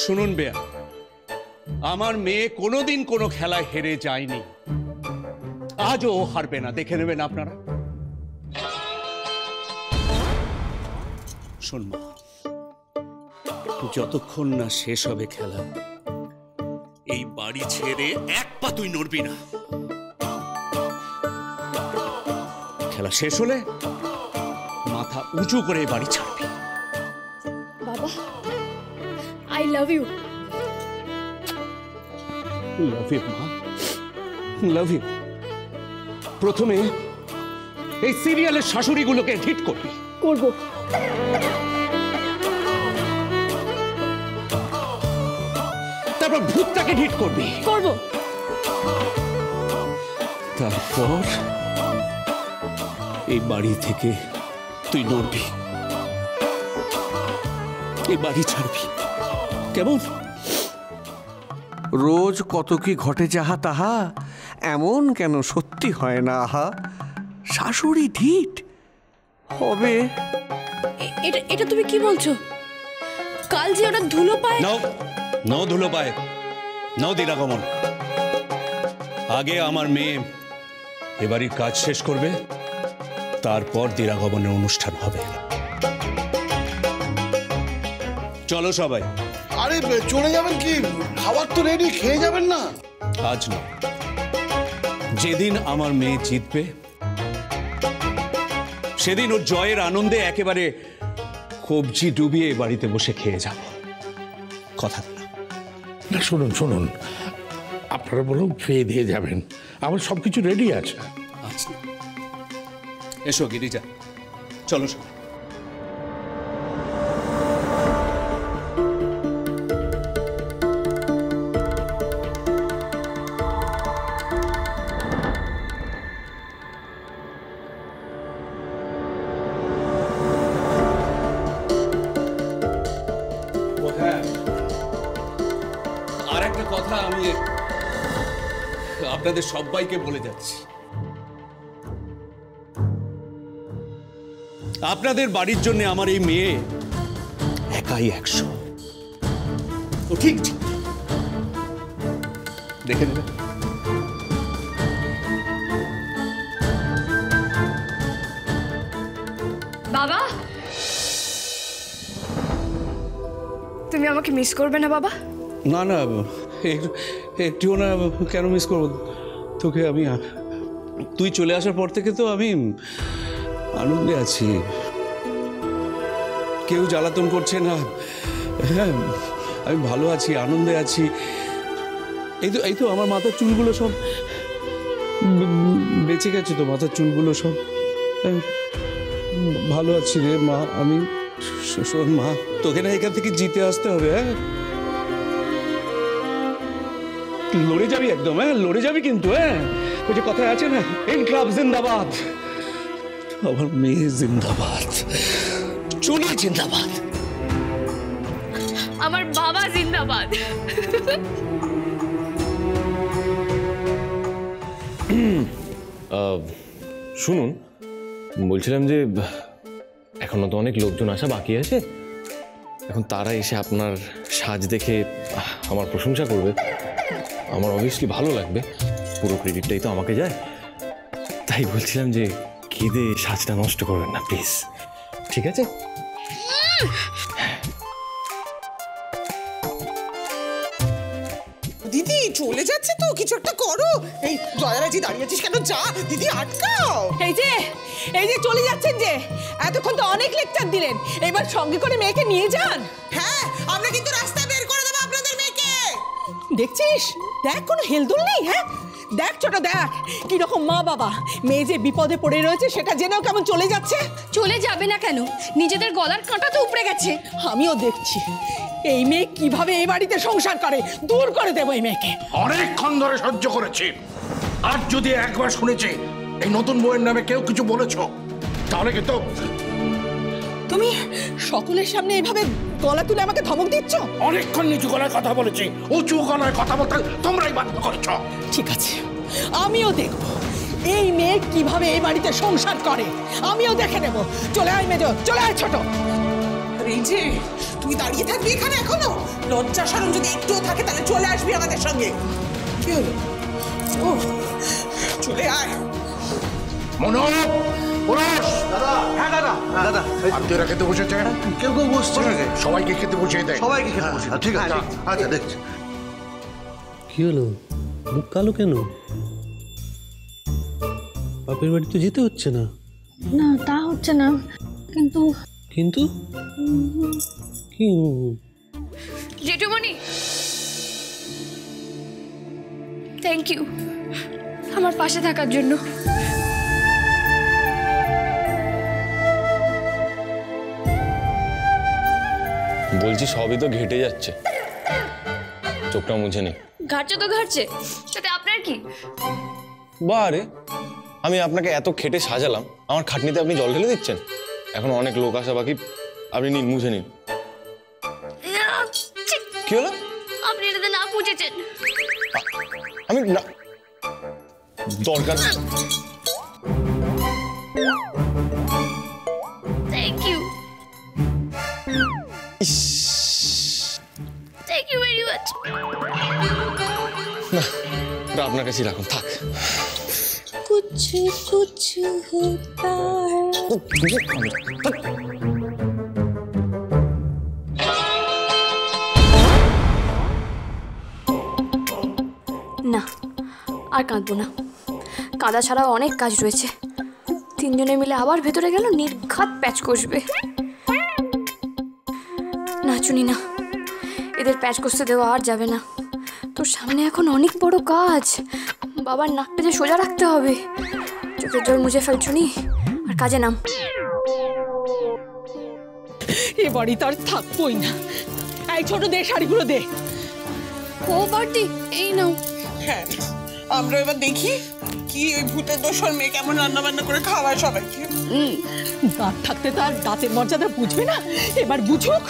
শুনুন বেয়া, আমার মেয়ে কোনোদিন কোনো খেলায় হেরে যায়নি, আজও ও হারবে না, দেখে নেবেন আপনারা। শোন মা, যতক্ষণ না শেষ হবে খেলা, এই বাড়ি ছেড়ে এক পা তুই নড়বি না। খেলা শেষ হলে মাথা উঁচু করে এই বাড়ি ছাড়বি। বাবা, I love you. Love you মা, লাভ ইউ। প্রথমে এই সিরিয়ালের শাশুড়িগুলোকে হিট করবি। করব। তারপর ভূতটাকে হিট করবি। করব। তারপর এই বাড়ি থেকে তুই নড়বি, এই বাড়ি ছাড়বি। কেমন? রোজ কত কি ঘটে যাহা তাহা, এমন কেন সত্যি হয় না আহা। শাশুড়ি ঢিট হবে। এটা এটা তুমি কি বলছো? কাল যে ওরা ধুলো পায়। নাও নাও ধুলো পায়, নাও দিরাগমন। আগে আমার মেয়ে এবারই কাজ শেষ করবে, তারপর দিরাগমনের অনুষ্ঠান হবে। চলো সবাই। আরে চলে যাবেন কি? খাবার তো রেডি, খেয়ে যাবেন না? আজ না, যেদিন আমার মেয়ে জিতবে সেদিন ওর জয়ের আনন্দে একেবারে কবজি ডুবিয়ে বাড়িতে বসে খেয়ে যাব। কথা না, শুনুন শুনুন, আপনারা বলুন খেয়ে দিয়ে যাবেন, আমার সবকিছু রেডি আছে। আচ্ছা, এসো গিরিজা, চলো সবাই। আর একটা কথা আমি আপনাদের সবাইকে বলে যাচ্ছি, আপনাদের বাড়ির জন্য আমার এই মেয়ে একাই 100। তো ঠিক ঠিক দেখে নেবেন। বাবা, তুমি আমাকে মিস করবে না বাবা? না না, একটুও না। কেন মিস করবো তোকে? আমি তুই চলে আসার পর থেকে তো আমি আনন্দে আছি, কেউ জ্বালাতন করছে না। হ্যাঁ, আমি ভালো আছি, আনন্দে আছি। এই তো আমার মাথার চুলগুলো সব বেঁচে গেছে, তো মাথার চুলগুলো সব ভালো আছি রে মা। আমি শোন মা, তোকে না এখান থেকে জিতে আসতে হবে। হ্যাঁ, লড়ে যাবি একদম। হ্যাঁ, লড়ে যাবি কিন্তু। হ্যাঁ, ওই যে কথায় আছে না, ইনকলাব জিন্দাবাদ, আমার মেয়ে জিন্দাবাদ, চুনি জিন্দাবাদ, আমার বাবা জিন্দাবাদ। শুনুন, বলছিলাম যে এখনো তো অনেক লোকজন আসা বাকি আছে। এখন তারা এসে আপনার সাজ দেখে আমার প্রশংসা করবে, আমার অবভিয়াসলি ভালো লাগবে, পুরো ক্রেডিটটাই তো আমাকে যায়। তাই বলছিলাম যে কেঁদে সাজটা নষ্ট করবেন না প্লিজ, ঠিক আছে? দিদি চলে যাচ্ছে তো, কিছু একটা করো। এই জয়ারাজি দাঁড়িয়ে আছিস কেন? যা দিদি, আটকাও। এই যে চলে যাচ্ছেন যে, এতক্ষণ তো অনেক লেকচার দিলেন, এবার সঙ্গে করে মেয়েকে নিয়ে যান। হ্যাঁ, আমরা কিন্তু রাস্তায় বের করে দেবো আপনাদের মেয়েকে। দেখছিস, দেখ কোনো হেলদোল নেই। হ্যাঁ দেখ ছোট, দেখ কিরকম মা বাবা, মেয়ে যে বিপদে পড়ে রয়েছে সেটা জেনেও কেমন চলে যাচ্ছে। চলে যাবে না কেন? নিজেদের গলার কাঁটা তো উপড়ে গেছে। আমিও দেখছি এই মেয়ে কিভাবে এই বাড়িতে সংসার করে, দূর করে দেবো এই মেয়েকে। অনেকক্ষণ ধরে সহ্য করেছি, আর যদি একবার শুনেছি এই নতুন বউয়ের নামে কেউ কিছু বলেছো, তাহলে কিন্তু তুমি সকলের সামনে এইভাবে গলা তুলে আমাকে ধমক দিচ্ছ। অনেকক্ষণ নিচু গলায় কথা বলেছি, উঁচু গলায় কথা বলতে তোমরাই বাধ্য করেছো। ঠিক আছে, আমিও দেখব এই মেয়ে কিভাবে এই বাড়িতে সংসার করে, আমিও দেখে নেব। চলে আয় মেজো, চলে আয় ছোট। এই যে তুই দাঁড়িয়ে থাকবি এখানে এখনো? লজ্জা শরম যদি একটুও থাকে তাহলে চলে আসবি আমাদের সঙ্গে। কি হলো? ও চলে আয়। মনো, পুরুষ দাদা, হ্যাঁ দাদা, দাদা, আত্মীয়রা খেতে বসেছে। কেউ কেউ বসছে, সবাইকে খেতে বসিয়ে দেয়। সবাইকে খেতে বসে। ঠিক আছে, আচ্ছা দেখছি। কি হলো, মুখ কালো কেন? বাপের বাড়ি তো যেতে হচ্ছে না। না তা হচ্ছে না, কিন্তু কিন্তু কি? জেঠুমণি, থ্যাংক ইউ আমার পাশে থাকার জন্য। বলছি সবই তো ঘেটে যাচ্ছে, চোখটা মুছে নি। ঘাটছে তো ঘাটছে, তাতে আপনার কি? বারে, আমি আপনাকে এত খেটে সাজালাম, আমার খাটনিতে আপনি জল ঢেলে দিচ্ছেন। এখন অনেক লোক আসা বাকি, আপনি নিন, মুছে নিন। কি হলো? আপনি এটাতে না বুঝেছেন। আমি না, দরকার। Thank you, thank you very much. না, আপনার কাছেই রাখুন, থাক। कुछ कुछ होता है। না আর কাঁদবো না, কাঁদা ছাড়াও অনেক কাজ রয়েছে। তিনজনে মিলে আবার ভেতরে গেল, নির্ঘাত প্যাচ কষবে। না চুনি না, এদের প্যাচ কষতে দেওয়া আর যাবে না। তোর সামনে এখন অনেক বড় কাজ, বাবার নাকটা যে সোজা রাখতে হবে। চোখের জল মুছে ফেল চুনি, আর কাজে নাম। এ বাড়ি তার থাকবোই না। এই ছোট দে, শাড়িগুলো দে। ও বর্দি, এই নাও। হ্যাঁ, আমরা এবার দেখি কি ওই ভূতের দোষর মেয়ে কেমন রান্না বান্না করে খাওয়ায় সবাইকে। দাঁত থাকতে তার দাঁতের মর্যাদা বুঝবে না, এবার বুঝুক।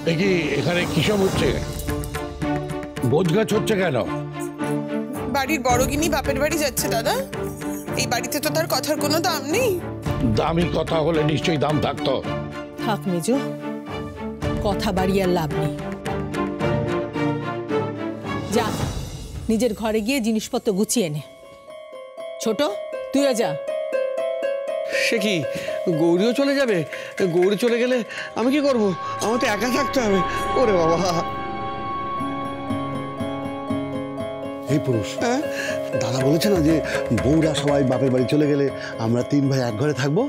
দেখি এখানে কিসব হচ্ছে, বোঝ গাছ হচ্ছে কেন? বাড়ির বড়গিনি বাপের বাড়ি যাচ্ছে দাদা। এই বাড়িতে তো তার কথার কোনো দাম নেই। দামি কথা হলে নিশ্চয়ই দাম থাকতো। থাক মেজো, কথা বাড়ি আর লাভ নেই। যা নিজের ঘরে গিয়ে জিনিসপত্র গুছিয়ে নে। ছোট, তুইও যা। সে কি, গৌরীও চলে যাবে? গৌরী চলে গেলে আমি কি করব? আমার তো একা থাকতে হবে। ওরে বাবা। এই পুরুষ, দাদা বলেছে না যে বউরা সবাই বাপের বাড়ি চলে গেলে আমরা তিন ভাই এক ঘরে থাকবো।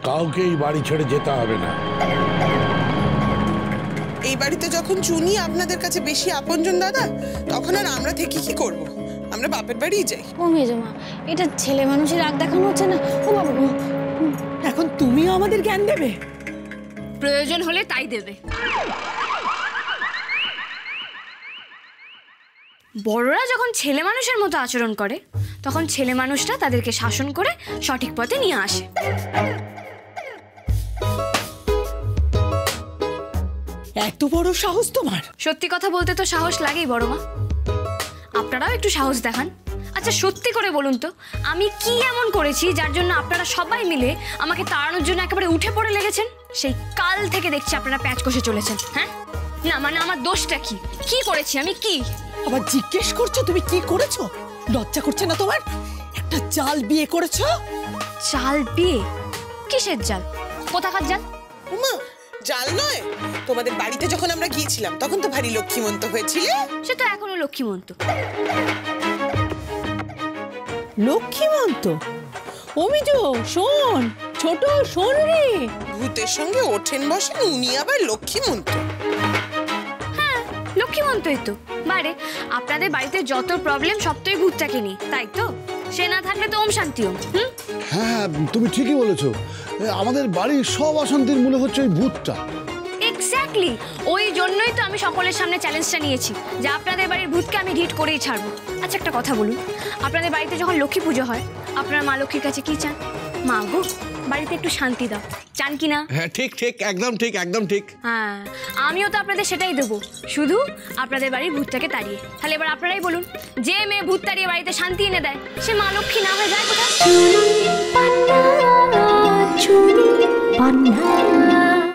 কাউকে এই বাড়ি ছেড়ে যেতে হবে না। এই বাড়িতে যখন চুনি আপনাদের কাছে বেশি আপনজন দাদা, তখন আর আমরা থেকে কি করব? আমরা বাপের বাড়িই যাই। ও মেজমা, এটা ছেলে মানুষের রাগ দেখানো হচ্ছে না? ও বাবা গো, এখন তুমিও আমাদের জ্ঞান দেবে? প্রয়োজন হলে তাই দেবে। বড়রা যখন ছেলে মানুষের মতো আচরণ করে, তখন ছেলে মানুষটা তাদেরকে শাসন করে সঠিক পথে নিয়ে আসে। এত বড় সাহস তোমার? সত্যি কথা বলতে তো সাহস লাগেই বড় মা, আপনারাও একটু সাহস দেখান। আচ্ছা সত্যি করে বলুন তো, আমি কি এমন করেছি যার জন্য আপনারা সবাই মিলে আমাকে তাড়ানোর জন্য একেবারে উঠে পড়ে লেগেছেন? সেই কাল থেকে দেখছি আপনারা প্যাচ কষে চলেছেন। হ্যাঁ না, মানে আমার দোষটা কি? কি করেছি আমি? কি আবার জিজ্ঞেস করছো তুমি কি করেছো? লজ্জা করছে না তোমার? একটা জাল বিয়ে করেছো। জাল বিয়ে? কিসের জাল? কোথাকার জাল? উমা, জাল নয়। তোমাদের বাড়িতে যখন আমরা গিয়েছিলাম তখন তো ভারী লক্ষ্মীমন্ত হয়েছিলে। সে তো এখনো লক্ষ্মীমন্ত। লক্ষ্মীমন্ত? অমিজো শোন, ছোট শোন রে, ভূতের সঙ্গে ওঠেন বসেন, উনি আবার লক্ষ্মীমন্ত। হ্যাঁ লক্ষ্মীমন্তই তো। বারে, আপনাদের বাড়িতে যত প্রবলেম সব তো এই ভূতটাকে নিয়ে, তাই তো? সে না থাকলে তো ওম শান্তি ওম। হ্যাঁ, তুমি ঠিকই বলেছো। আমাদের বাড়ির সব অশান্তির মূলে হচ্ছে ওই ভূতটা। এক্স্যাক্টলি, ওই জন্যই তো আমি সকলের সামনে চ্যালেঞ্জটা নিয়েছি যে আপনাদের বাড়ির ভূতকে আমি হিট করেই ছাড়বো। আচ্ছা একটা কথা বলুন, আপনাদের বাড়িতে যখন লক্ষ্মী পুজো হয়, আপনারা মা লক্ষ্মীর কাছে কি চান? মা গো, বাড়িতে একটু শান্তি দাও, চান কি না? হ্যাঁ ঠিক ঠিক, একদম ঠিক, একদম ঠিক। হ্যাঁ, আমিও তো আপনাদের সেটাই দেবো, শুধু আপনাদের বাড়ির ভূতটাকে তাড়িয়ে। তাহলে এবার আপনারাই বলুন, যে মেয়ে ভূত তাড়িয়ে বাড়িতে শান্তি এনে দেয়, সে মা লক্ষ্মী না হয়ে যায় কোথায়?